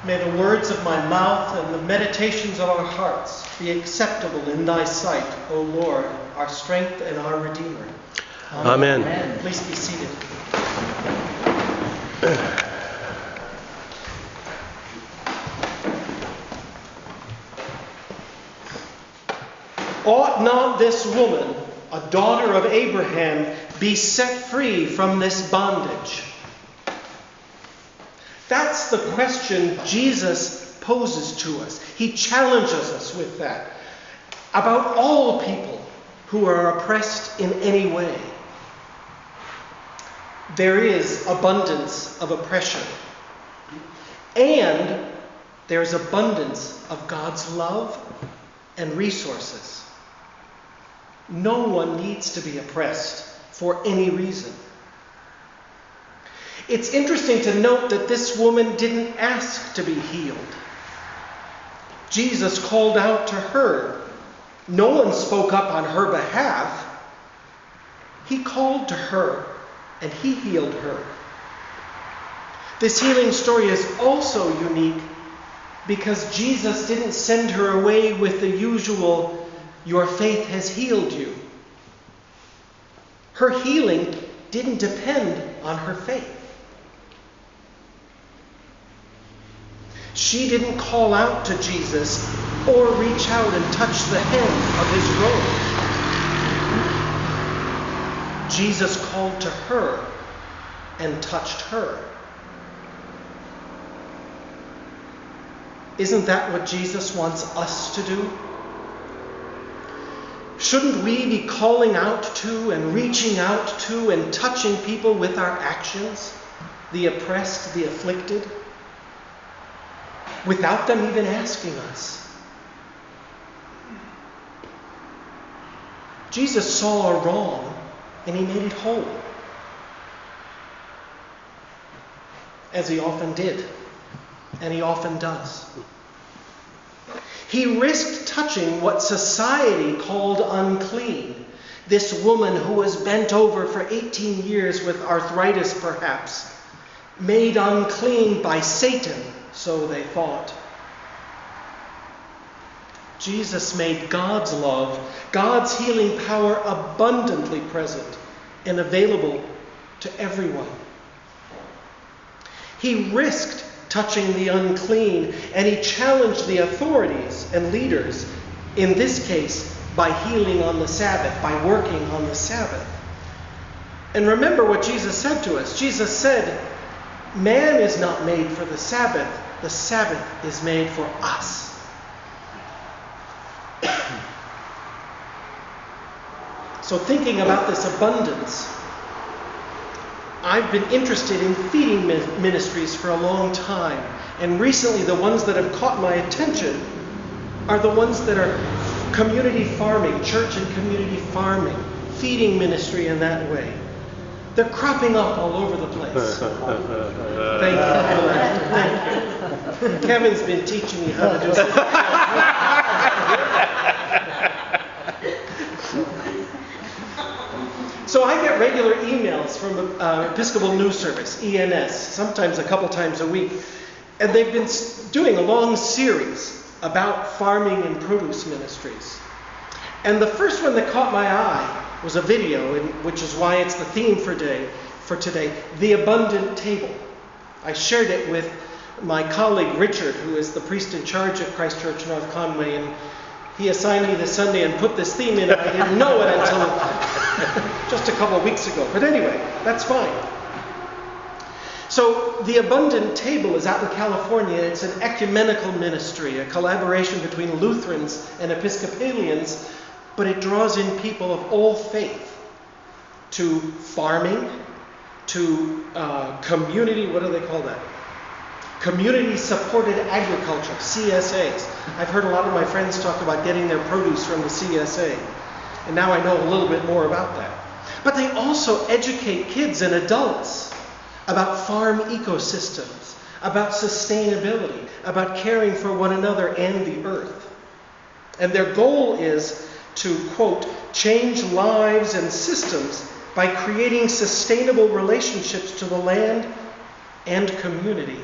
May the words of my mouth and the meditations of our hearts be acceptable in thy sight, O Lord, our strength and our Redeemer. Amen. Please be seated. Ought not this woman, a daughter of Abraham, be set free from this bondage? That's the question Jesus poses to us. He challenges us with that. About all people who are oppressed in any way. There is abundance of oppression. And there's abundance of God's love and resources. No one needs to be oppressed for any reason. It's interesting to note that this woman didn't ask to be healed. Jesus called out to her. No one spoke up on her behalf. He called to her and he healed her. This healing story is also unique because Jesus didn't send her away with the usual, "Your faith has healed you." Her healing didn't depend on her faith. She didn't call out to Jesus or reach out and touch the hem of his robe. Jesus called to her and touched her. Isn't that what Jesus wants us to do? Shouldn't we be calling out to and reaching out to and touching people with our actions, the oppressed, the afflicted, without them even asking us? Jesus saw a wrong and he made it whole, as he often did, and he often does. He risked touching what society called unclean. This woman who was bent over for 18 years with arthritis perhaps, made unclean by Satan, so they thought. Jesus made God's love, God's healing power abundantly present and available to everyone. He risked touching the unclean, and he challenged the authorities and leaders, in this case, by healing on the Sabbath, by working on the Sabbath. And remember what Jesus said to us. Jesus said, "Man is not made for the Sabbath is made for us." So thinking about this abundance, I've been interested in feeding ministries for a long time. And recently the ones that have caught my attention are the ones that are community farming, church and community farming, feeding ministry in that way. They're cropping up all over the place. Thank you for that. Thank you. Kevin's been teaching me how to do something. So I get regular emails from Episcopal News Service, ENS, sometimes a couple times a week. And they've been doing a long series about farming and produce ministries. And the first one that caught my eye was a video, which is why it's the theme for today, The Abundant Table. I shared it with my colleague Richard, who is the priest in charge at Christ Church North Conway, and he assigned me this Sunday and put this theme in. I didn't know it until just a couple of weeks ago. But anyway, that's fine. So The Abundant Table is out in California. It's an ecumenical ministry, a collaboration between Lutherans and Episcopalians, but it draws in people of all faith to farming, to community, what do they call that? Community-supported agriculture, CSAs. I've heard a lot of my friends talk about getting their produce from the CSA. And now I know a little bit more about that. But they also educate kids and adults about farm ecosystems, about sustainability, about caring for one another and the earth. And their goal is to, quote, change lives and systems by creating sustainable relationships to the land and community.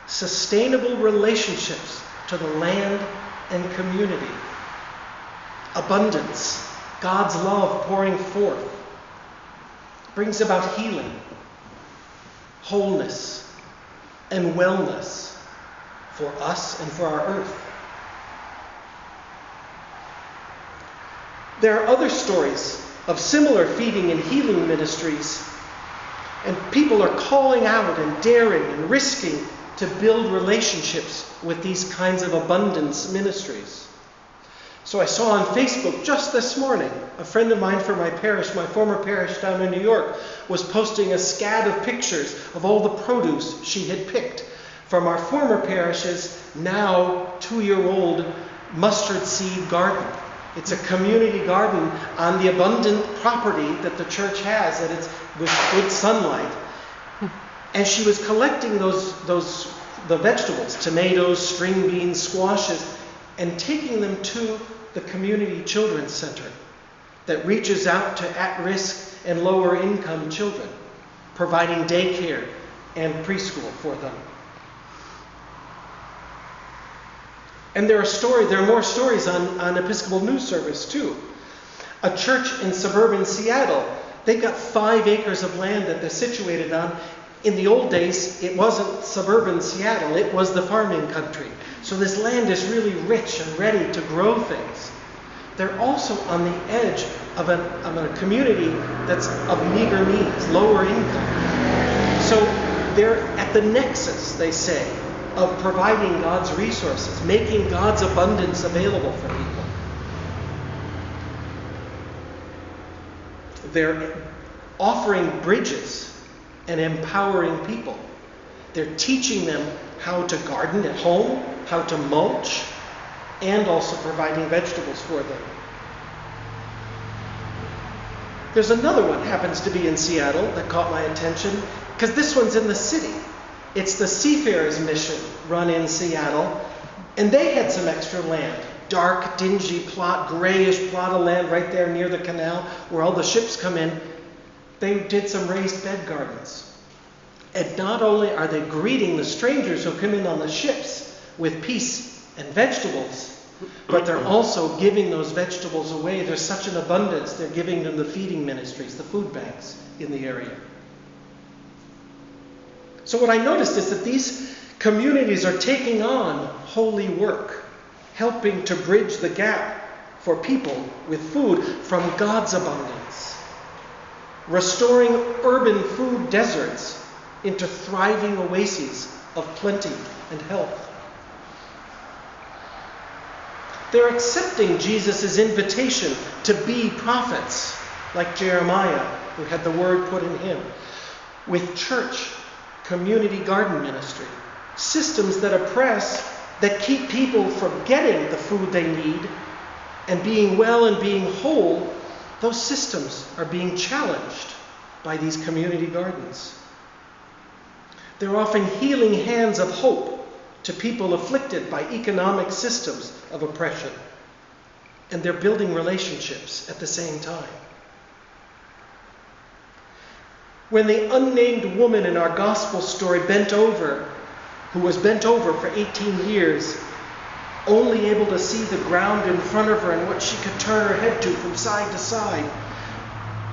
sustainable relationships to the land and community, abundance, God's love pouring forth, brings about healing, wholeness, and wellness for us and for our earth. There are other stories of similar feeding and healing ministries, and people are calling out and daring and risking to build relationships with these kinds of abundance ministries. So I saw on Facebook just this morning, a friend of mine from my parish, my former parish down in New York, was posting a scad of pictures of all the produce she had picked from our former parish's now 2-year-old mustard seed garden. It's a community garden on the abundant property that the church has, and it's with good sunlight. And she was collecting the vegetables, tomatoes, string beans, squashes, and taking them to the community children's center that reaches out to at-risk and lower-income children, providing daycare and preschool for them. And there are more stories on Episcopal News Service too. A church in suburban Seattle, they've got 5 acres of land that they're situated on. In the old days, it wasn't suburban Seattle, it was the farming country. So this land is really rich and ready to grow things. They're also on the edge of a community that's of meager means, lower income. So they're at the nexus, they say, of providing God's resources, making God's abundance available for people. They're offering bridges and empowering people. They're teaching them how to garden at home, how to mulch, and also providing vegetables for them. There's another one, happens to be in Seattle, that caught my attention, because this one's in the city. It's the Seafarers Mission run in Seattle, and they had some extra land. Dark, dingy plot, grayish plot of land right there near the canal where all the ships come in. They did some raised bed gardens. And not only are they greeting the strangers who come in on the ships with peace and vegetables, but they're also giving those vegetables away. There's such an abundance, they're giving them the feeding ministries, the food banks in the area. So what I noticed is that these communities are taking on holy work, helping to bridge the gap for people with food from God's abundance, restoring urban food deserts into thriving oases of plenty and health. They're accepting Jesus' invitation to be prophets, like Jeremiah, who had the word put in him, with church, community garden ministry, systems that oppress, that keep people from getting the food they need and being well and being whole. Those systems are being challenged by these community gardens. They're offering healing hands of hope to people afflicted by economic systems of oppression. And they're building relationships at the same time. When the unnamed woman in our gospel story who was bent over for 18 years, only able to see the ground in front of her and what she could turn her head to from side to side,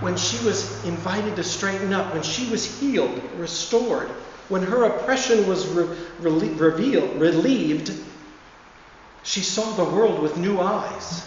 when she was invited to straighten up, when she was healed, restored, when her oppression was relieved, she saw the world with new eyes,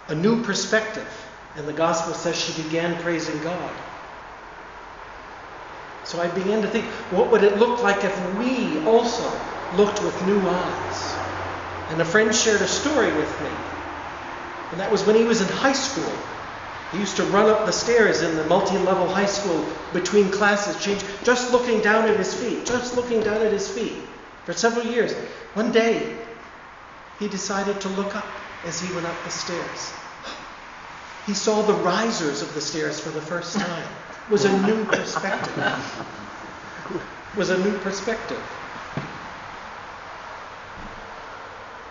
a new perspective. And the gospel says she began praising God. So I began to think, what would it look like if we also looked with new eyes? And a friend shared a story with me. And that was when he was in high school. He used to run up the stairs in the multi-level high school between classes, just looking down at his feet, for several years. One day, he decided to look up as he went up the stairs. He saw the risers of the stairs for the first time. It was a new perspective.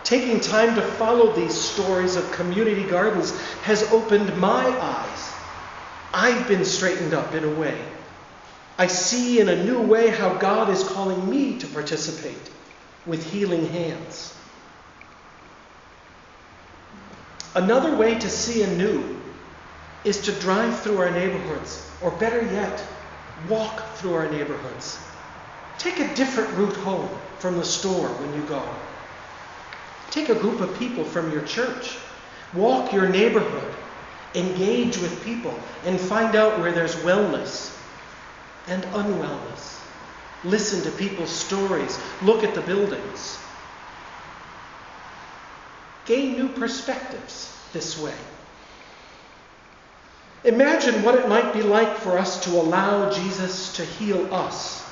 Taking time to follow these stories of community gardens has opened my eyes. I've been straightened up in a way. I see in a new way how God is calling me to participate with healing hands. Another way to see anew is to drive through our neighborhoods, or better yet, walk through our neighborhoods. Take a different route home from the store when you go. Take a group of people from your church. Walk your neighborhood. Engage with people and find out where there's wellness and unwellness. Listen to people's stories. Look at the buildings. Gain new perspectives this way. Imagine what it might be like for us to allow Jesus to heal us,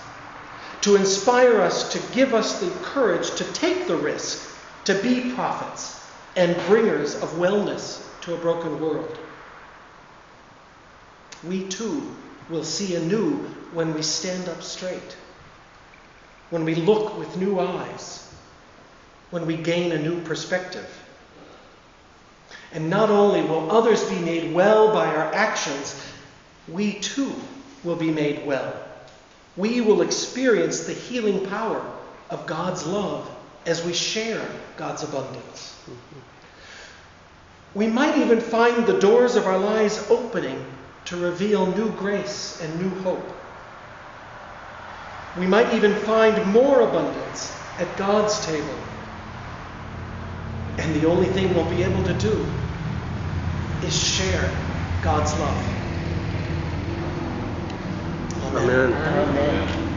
to inspire us, to give us the courage to take the risk, to be prophets and bringers of wellness to a broken world. We too will see anew when we stand up straight, when we look with new eyes, when we gain a new perspective. And not only will others be made well by our actions, we too will be made well. We will experience the healing power of God's love as we share God's abundance. We might even find the doors of our lives opening to reveal new grace and new hope. We might even find more abundance at God's table. And the only thing we'll be able to do is share God's love. Amen. Amen. Amen.